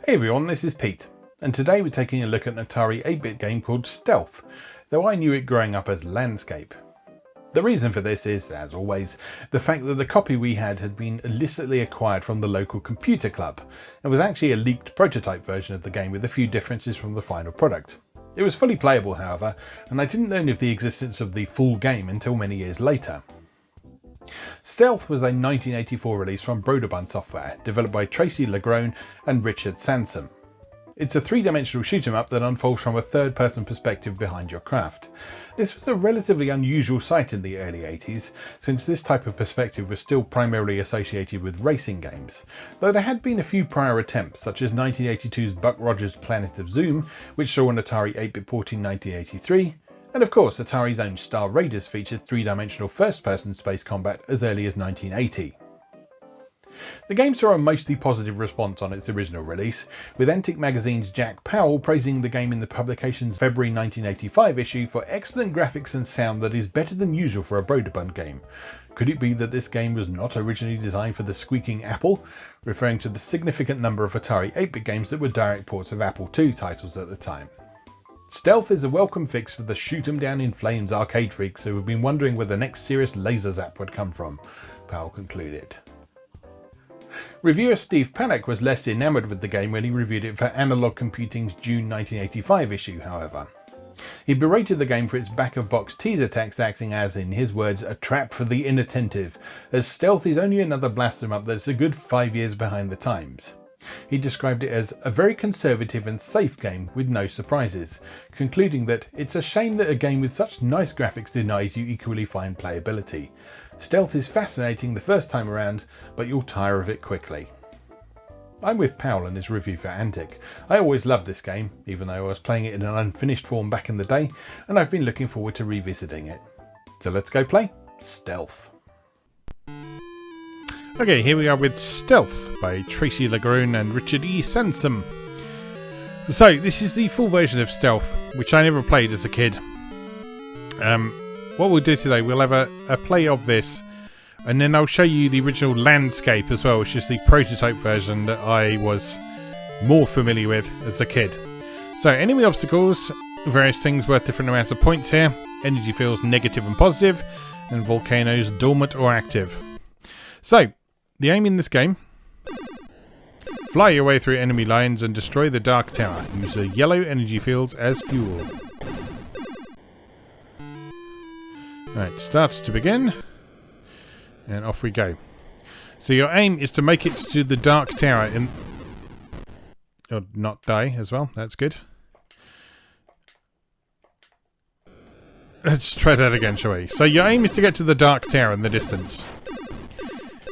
Hey everyone, this is Pete, and today we're taking a look at an Atari 8-bit game called Stealth, though I knew it growing up as Landscape. The reason for this is, as always, the fact that the copy we had been illicitly acquired from the local computer club, and was actually a leaked prototype version of the game with a few differences from the final product. It was fully playable, however, and I didn't learn of the existence of the full game until many years later. Stealth was a 1984 release from Broderbund software, developed by Tracy Legrone and Richard Sansom. It's a three-dimensional shoot-'em-up that unfolds from a third-person perspective behind your craft. This was a relatively unusual sight in the early 80s, since this type of perspective was still primarily associated with racing games, though there had been a few prior attempts, such as 1982's Buck Rogers' Planet of Zoom, which saw an Atari 8-bit port in 1983, and of course Atari's own Star Raiders featured three-dimensional first-person space combat as early as 1980. The game saw a mostly positive response on its original release, with Antic Magazine's Jack Powell praising the game in the publication's February 1985 issue for excellent graphics and sound that is better than usual for a Broderbund game. Could it be that this game was not originally designed for the squeaking Apple, referring to the significant number of Atari 8-bit games that were direct ports of Apple II titles at the time? Stealth is a welcome fix for the shoot 'em down in flames arcade freaks who have been wondering where the next serious laser zap would come from, Powell concluded. Reviewer Steve Panic was less enamoured with the game when he reviewed it for Analog Computing's June 1985 issue, however. He berated the game for its back-of-box teaser text acting as, in his words, a trap for the inattentive, as Stealth is only another blast 'em up that's a good 5 years behind the times. He described it as a very conservative and safe game with no surprises, concluding that it's a shame that a game with such nice graphics denies you equally fine playability. Stealth is fascinating the first time around, but you'll tire of it quickly. I'm with Powell in his review for Antic. I always loved this game, even though I was playing it in an unfinished form back in the day, and I've been looking forward to revisiting it. So let's go play Stealth. Okay, here we are with Stealth by Tracy Legrone and Richard E. Sansom. So, this is the full version of Stealth, which I never played as a kid. What we'll do today, we'll have a play of this, and then I'll show you the original Landscape as well, which is the prototype version that I was more familiar with as a kid. So, enemy obstacles, various things worth different amounts of points here, energy fields negative and positive, and volcanoes dormant or active. So, the aim in this game: fly your way through enemy lines and destroy the Dark Tower. Use the yellow energy fields as fuel. Right, starts to begin, and off we go. So your aim is to make it to the Dark Tower and not die as well. That's good. Let's try that again, shall we? So your aim is to get to the Dark Tower in the distance.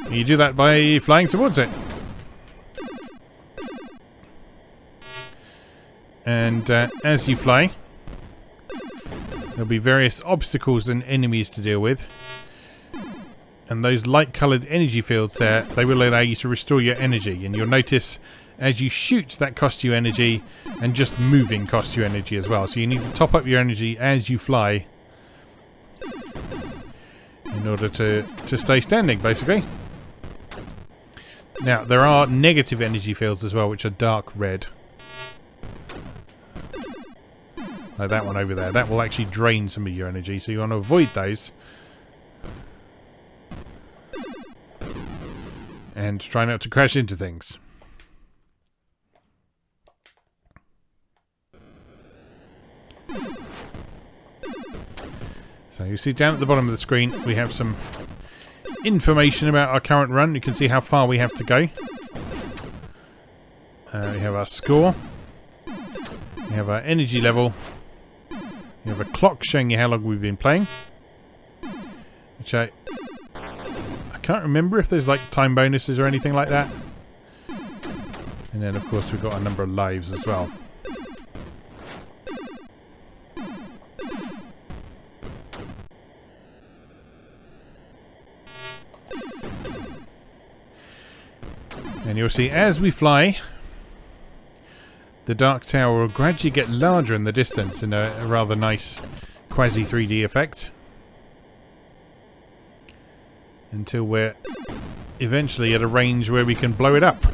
You do that by flying towards it. And as you fly, there'll be various obstacles and enemies to deal with. And those light-coloured energy fields there, they will allow you to restore your energy. And you'll notice as you shoot, that costs you energy, and just moving costs you energy as well. So you need to top up your energy as you fly in order to stay standing, basically. Now, there are negative energy fields as well, which are dark red. Like that one over there. That will actually drain some of your energy, so you want to avoid those. And try not to crash into things. So you see down at the bottom of the screen, we have some information about our current run. You can see how far we have to go. We have our score. We have our energy level. We have a clock showing you how long we've been playing. Which I can't remember if there's like time bonuses or anything like that. And then of course we've got a number of lives as well. And you'll see as we fly, the Dark Tower will gradually get larger in the distance in a rather nice quasi 3D effect. Until we're eventually at a range where we can blow it up.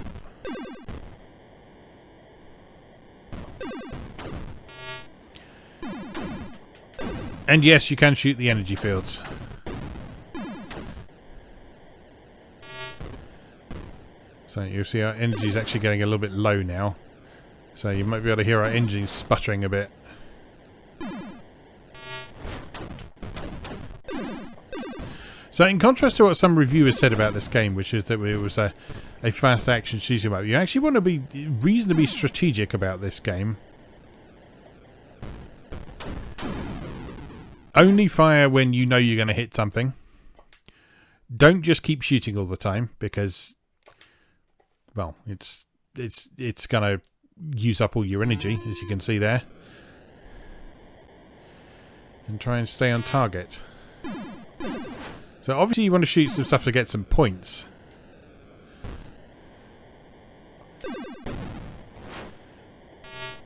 And yes, you can shoot the energy fields. So you'll see our energy is actually getting a little bit low now. So you might be able to hear our engine sputtering a bit. So in contrast to what some reviewers said about this game, which is that it was a fast action shooting mode, you actually want to be reasonably strategic about this game. Only fire when you know you're going to hit something. Don't just keep shooting all the time, because, well, it's going to use up all your energy, as you can see there. And try and stay on target. So obviously you want to shoot some stuff to get some points.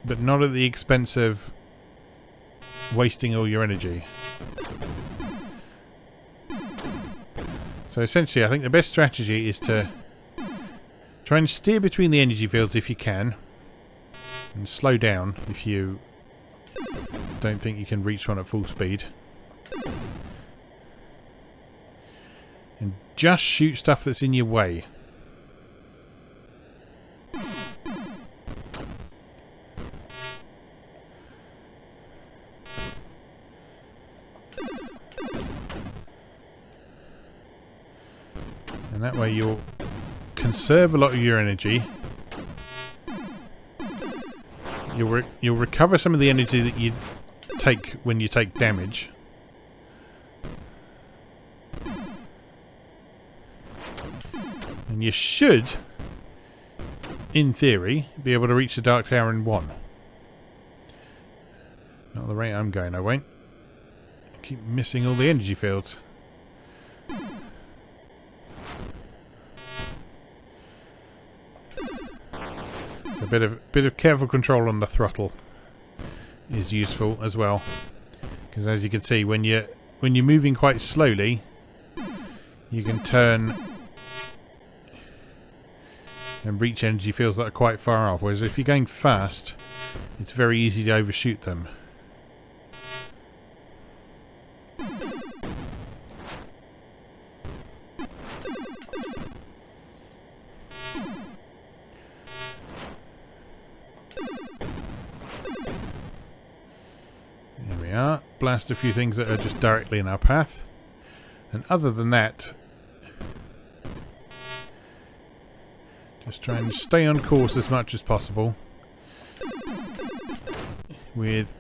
But not at the expense of wasting all your energy. So essentially I think the best strategy is to try and steer between the energy fields if you can. And slow down if you don't think you can reach one at full speed. And just shoot stuff that's in your way. And that way you'll conserve a lot of your energy. You'll recover some of the energy that you take when you take damage. And you should, in theory, be able to reach the Dark Tower in one. Not at the rate I'm going, I won't. I keep missing all the energy fields. So a bit of careful control on the throttle is useful as well, because as you can see, when you're moving quite slowly, you can turn and reach energy fields that are quite far off, whereas if you're going fast, it's very easy to overshoot them. There we are. Blast a few things that are just directly in our path. And other than that, just try and stay on course as much as possible, with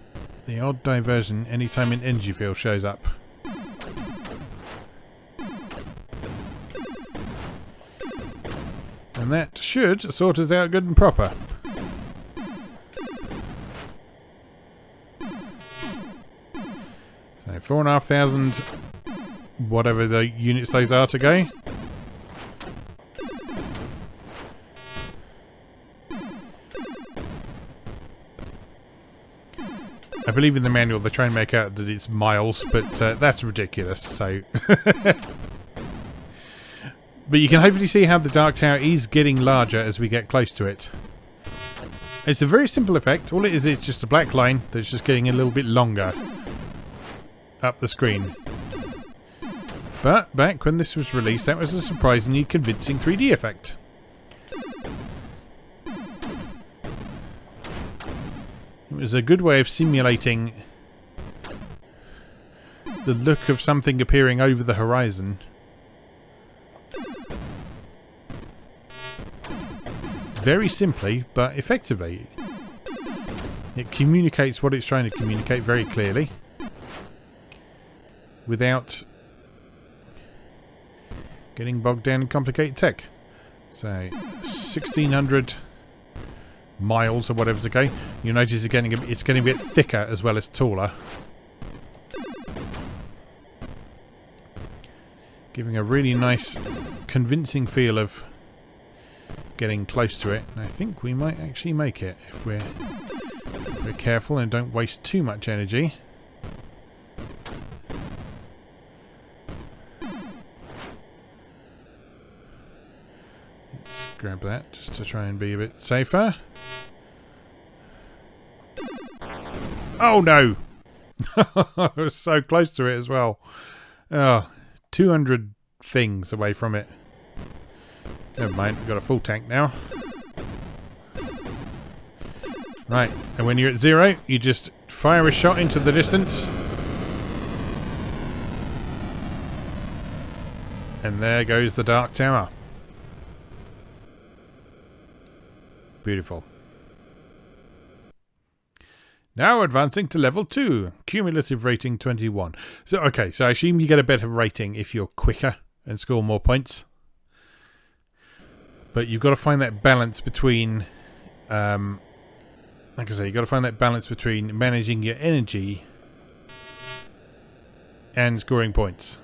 the odd diversion anytime an energy field shows up. And that should sort us out good and proper. So 4,500, whatever the units those are to go. I believe in the manual they try and make out that it's miles, but that's ridiculous, so... But you can hopefully see how the Dark Tower is getting larger as we get close to it. It's a very simple effect. All it is just a black line that's just getting a little bit longer up the screen. But back when this was released, that was a surprisingly convincing 3D effect. It was a good way of simulating the look of something appearing over the horizon. Very simply, but effectively. It communicates what it's trying to communicate very clearly, without getting bogged down in complicated tech. So, 1,600 miles or whatever to go. You notice it's getting a bit thicker as well as taller, giving a really nice, convincing feel of getting close to it. And I think we might actually make it if we're careful and don't waste too much energy. Let's grab that just to try and be a bit safer. Oh no! I was so close to it as well. Oh, 200 things away from it. Never mind, we've got a full tank now. Right, and when you're at 0, you just fire a shot into the distance. And there goes the Dark Tower. Beautiful. Now advancing to level 2. Cumulative rating 21. So, okay, so I assume you get a better rating if you're quicker and score more points. But you've got to find that balance between... like I say, you've got to find that balance between managing your energy and scoring points.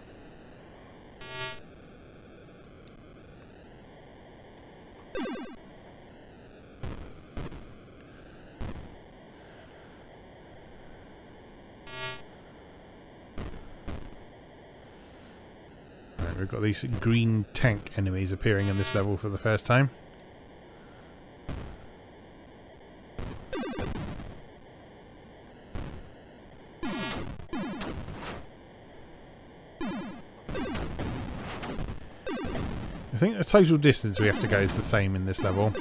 Right, we've got these green tank enemies appearing in this level for the first time. I think the total distance we have to go is the same in this level.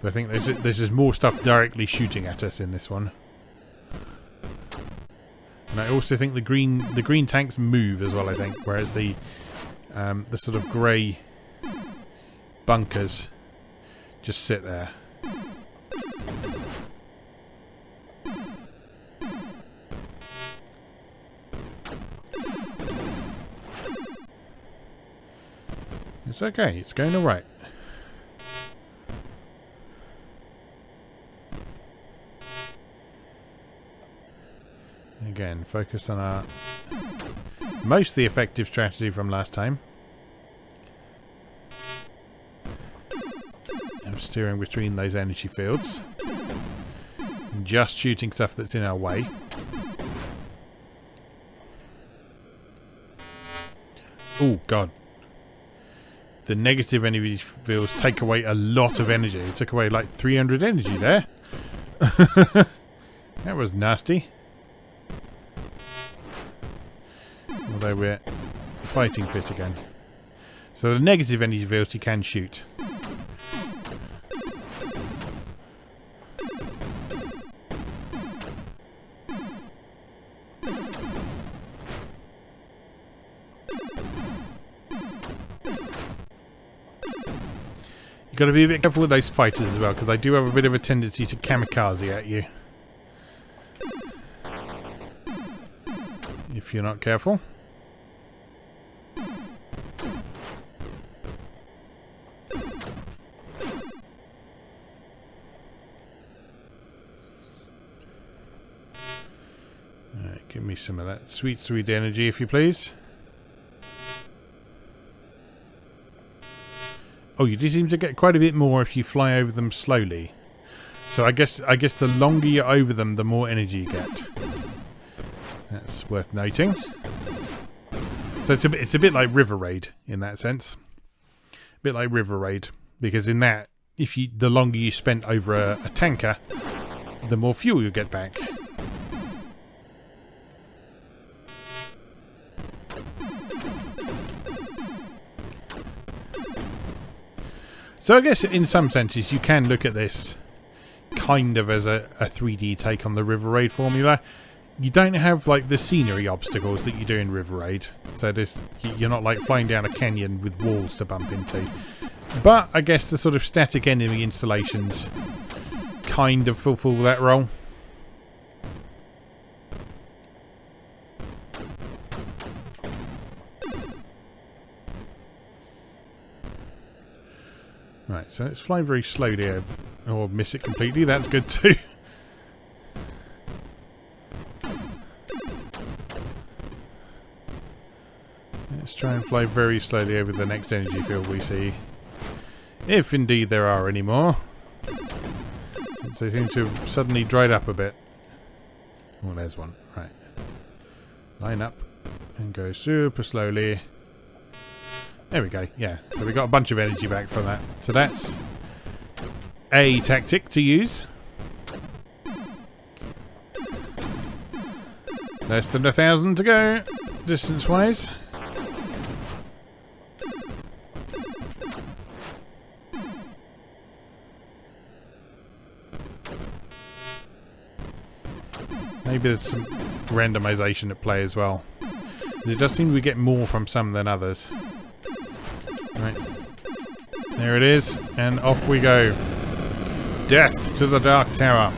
But I think there's just more stuff directly shooting at us in this one. And I also think the green tanks move as well, I think, whereas the sort of grey bunkers just sit there. It's okay, it's going alright. Again, focus on our mostly effective strategy from last time. I'm steering between those energy fields. And just shooting stuff that's in our way. Oh, God. The negative energy fields take away a lot of energy. It took away like 300 energy there. That was nasty. Although we're fighting fit again. So the negative energy fields you can shoot. You've got to be a bit careful with those fighters as well, because they do have a bit of a tendency to kamikaze at you. If you're not careful. Alright, give me some of that sweet, sweet energy if you please. Oh, you do seem to get quite a bit more if you fly over them slowly. So I guess the longer you're over them, the more energy you get. That's worth noting. So it's a bit like River Raid in that sense. A bit like River Raid, because in that, the longer you spent over a tanker, the more fuel you get back. So I guess in some senses you can look at this kind of as a 3D take on the River Raid formula. You don't have like the scenery obstacles that you do in River Raid. So you're not like flying down a canyon with walls to bump into. But I guess the sort of static enemy installations kind of fulfill that role. Right, so let's fly very slowly or miss it completely. That's good too. Let's try and fly very slowly over the next energy field we see. If indeed there are any more. Since they seem to have suddenly dried up a bit. Oh, there's one. Right. Line up and go super slowly. There we go, yeah. So we got a bunch of energy back from that. So that's a tactic to use. Less than 1,000 to go, distance-wise. Maybe there's some randomization at play as well. It does seem we get more from some than others. Right. There it is, and off we go. Death to the Dark Tower.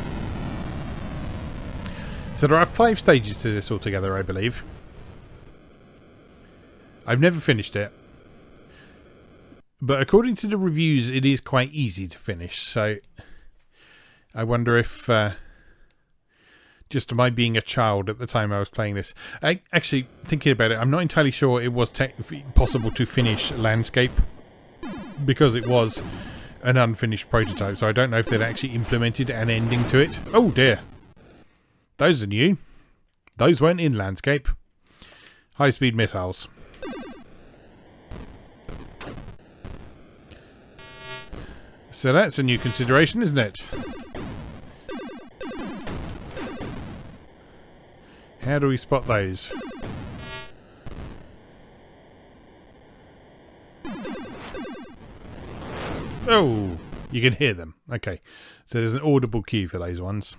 So there are 5 stages to this altogether, I believe. I've never finished it. But according to the reviews, it is quite easy to finish. So I wonder if... just my being a child at the time I was playing this. Actually, thinking about it, I'm not entirely sure it was possible to finish Landscape. Because it was an unfinished prototype. So I don't know if they'd actually implemented an ending to it. Oh dear. Those are new. Those weren't in Landscape. High-speed missiles. So that's a new consideration, isn't it? How do we spot those? Oh, you can hear them. Okay, so there's an audible cue for those ones.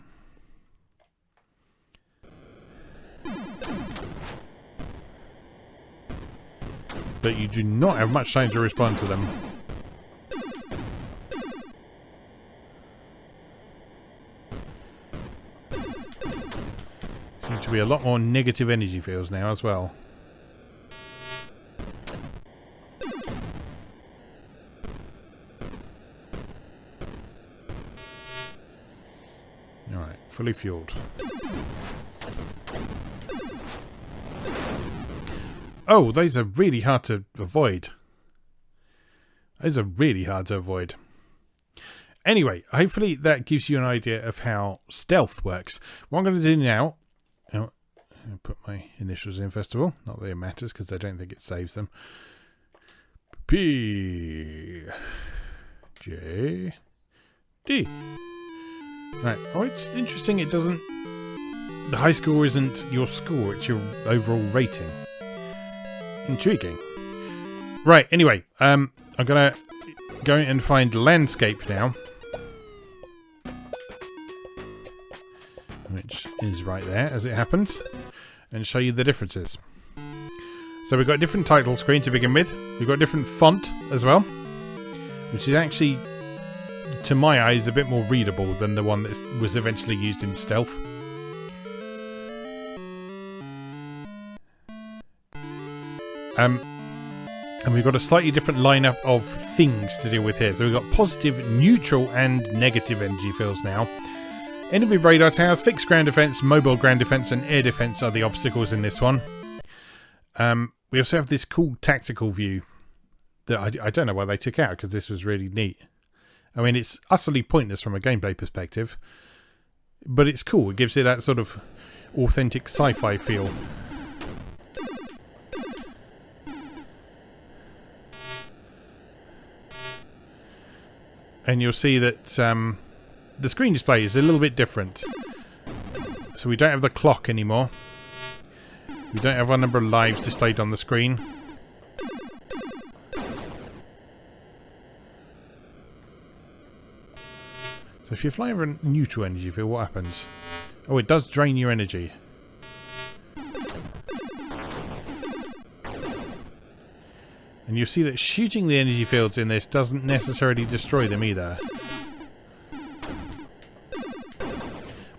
But you do not have much time to respond to them. Seems to be a lot more negative energy fields now as well. Alright, fully fueled. Oh, those are really hard to avoid. Those are really hard to avoid. Anyway, hopefully that gives you an idea of how stealth works. What I'm going to do now... Oh, I'll put my initials in first of all. Not that it matters because I don't think it saves them. P... J... D. Right. Oh, it's interesting it doesn't... The high score isn't your score, it's your overall rating. Intriguing. Right, anyway, I'm gonna go and find Landscape now. Which is right there, as it happens. And show you the differences. So we've got a different title screen to begin with. We've got a different font as well. Which is actually, to my eyes, a bit more readable than the one that was eventually used in Stealth. And we've got a slightly different lineup of things to deal with here. So we've got positive, neutral, and negative energy fields now. Enemy radar towers, fixed ground defense, mobile ground defense, and air defense are the obstacles in this one. We also have this cool tactical view that I don't know why they took out because this was really neat. I mean, it's utterly pointless from a gameplay perspective, but it's cool. It gives it that sort of authentic sci-fi feel. And you'll see that the screen display is a little bit different. So we don't have the clock anymore. We don't have our number of lives displayed on the screen. So if you fly over a neutral energy field, what happens? Oh, it does drain your energy. And you'll see that shooting the energy fields in this doesn't necessarily destroy them either.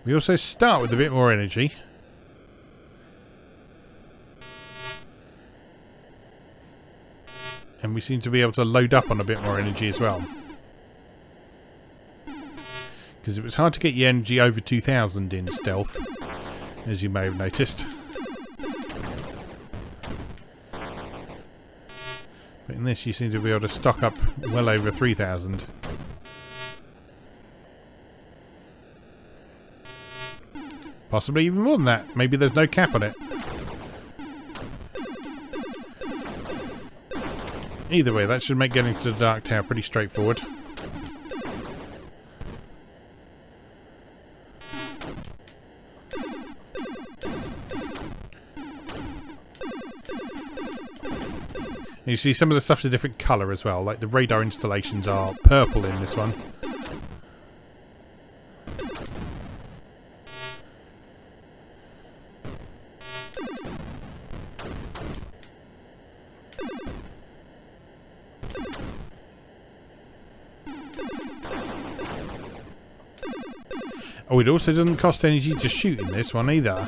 We also start with a bit more energy. And we seem to be able to load up on a bit more energy as well. Because it was hard to get your energy over 2,000 in Stealth, as you may have noticed. But in this you seem to be able to stock up well over 3,000. Possibly even more than that. Maybe there's no cap on it. Either way, that should make getting to the Dark Tower pretty straightforward. And you see some of the stuff's a different colour as well, like the radar installations are purple in this one. Oh, it also doesn't cost energy to shoot in this one either.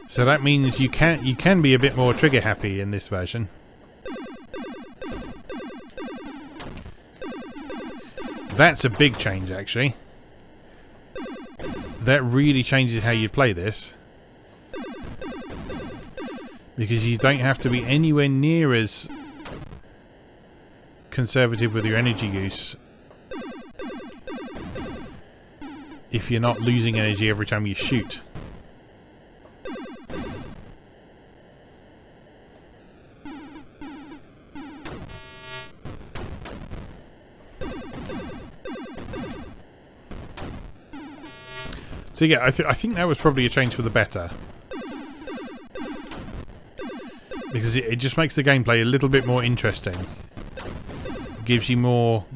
So that means you can be a bit more trigger happy in this version. That's a big change, actually. That really changes how you play this. Because you don't have to be anywhere near as conservative with your energy use if you're not losing energy every time you shoot. So yeah, I think that was probably a change for the better. Because it just makes the gameplay a little bit more interesting. It gives you more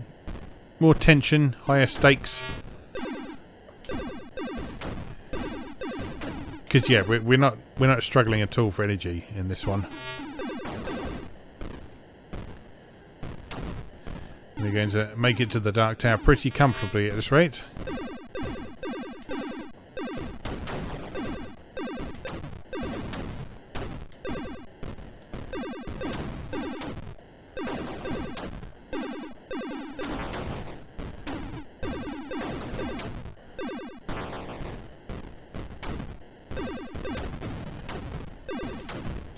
tension, higher stakes. Because yeah, we're not struggling at all for energy in this one. We're going to make it to the Dark Tower pretty comfortably at this rate.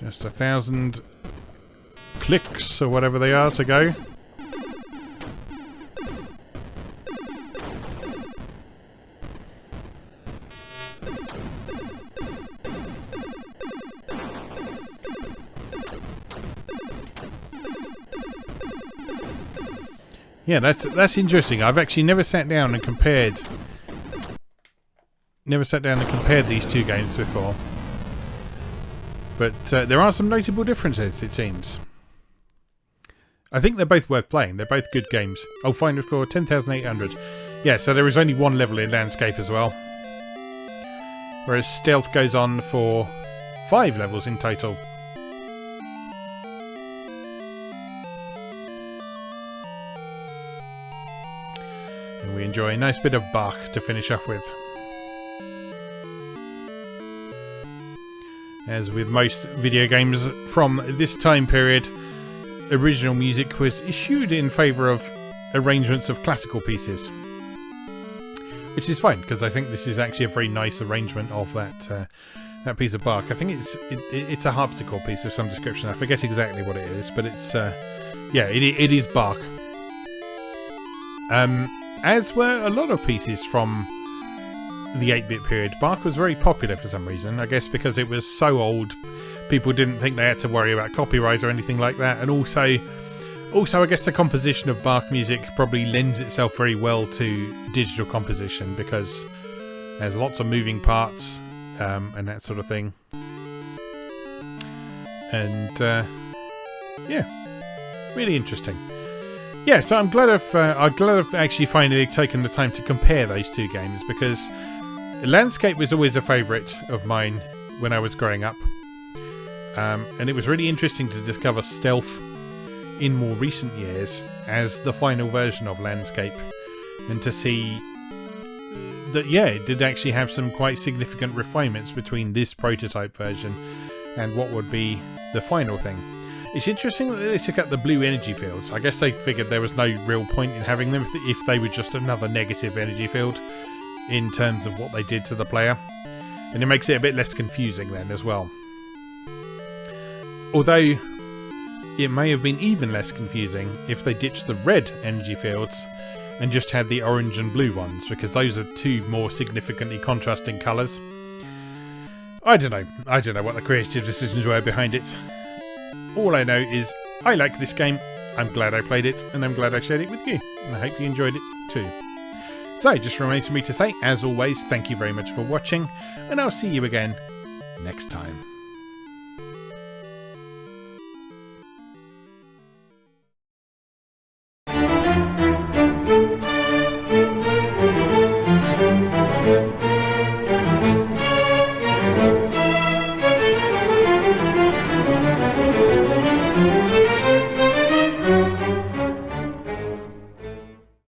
Just 1,000 clicks or whatever they are to go. Yeah, that's interesting. I've actually never sat down and compared these two games before. But there are some notable differences, it seems. I think they're both worth playing. They're both good games. Oh, final score 10,800. Yeah, so there is only one level in Landscape as well. Whereas Stealth goes on for 5 levels in total. And we enjoy a nice bit of Bach to finish off with. As with most video games from this time period, original music was issued in favour of arrangements of classical pieces. Which is fine, because I think this is actually a very nice arrangement of that piece of Bach. I think it's a harpsichord piece of some description. I forget exactly what it is, but it's yeah, it is Bach. As were a lot of pieces from the 8-bit period. Bach was very popular for some reason. I guess because it was so old, people didn't think they had to worry about copyright or anything like that. And also I guess the composition of Bach music probably lends itself very well to digital composition because there's lots of moving parts and that sort of thing. And yeah, really interesting. Yeah, so I'm glad I've actually finally taken the time to compare those two games because Landscape was always a favourite of mine when I was growing up. And it was really interesting to discover Stealth in more recent years as the final version of Landscape and to see that, yeah, it did actually have some quite significant refinements between this prototype version and what would be the final thing. It's interesting that they took out the blue energy fields. I guess they figured there was no real point in having them if they were just another negative energy field in terms of what they did to the player. And it makes it a bit less confusing then as well. Although it may have been even less confusing if they ditched the red energy fields and just had the orange and blue ones, because those are two more significantly contrasting colours. I don't know what the creative decisions were behind it. All I know is I like this game, I'm glad I played it, and I'm glad I shared it with you. And I hope you enjoyed it too. So, just remains for me to say, as always, thank you very much for watching, and I'll see you again next time.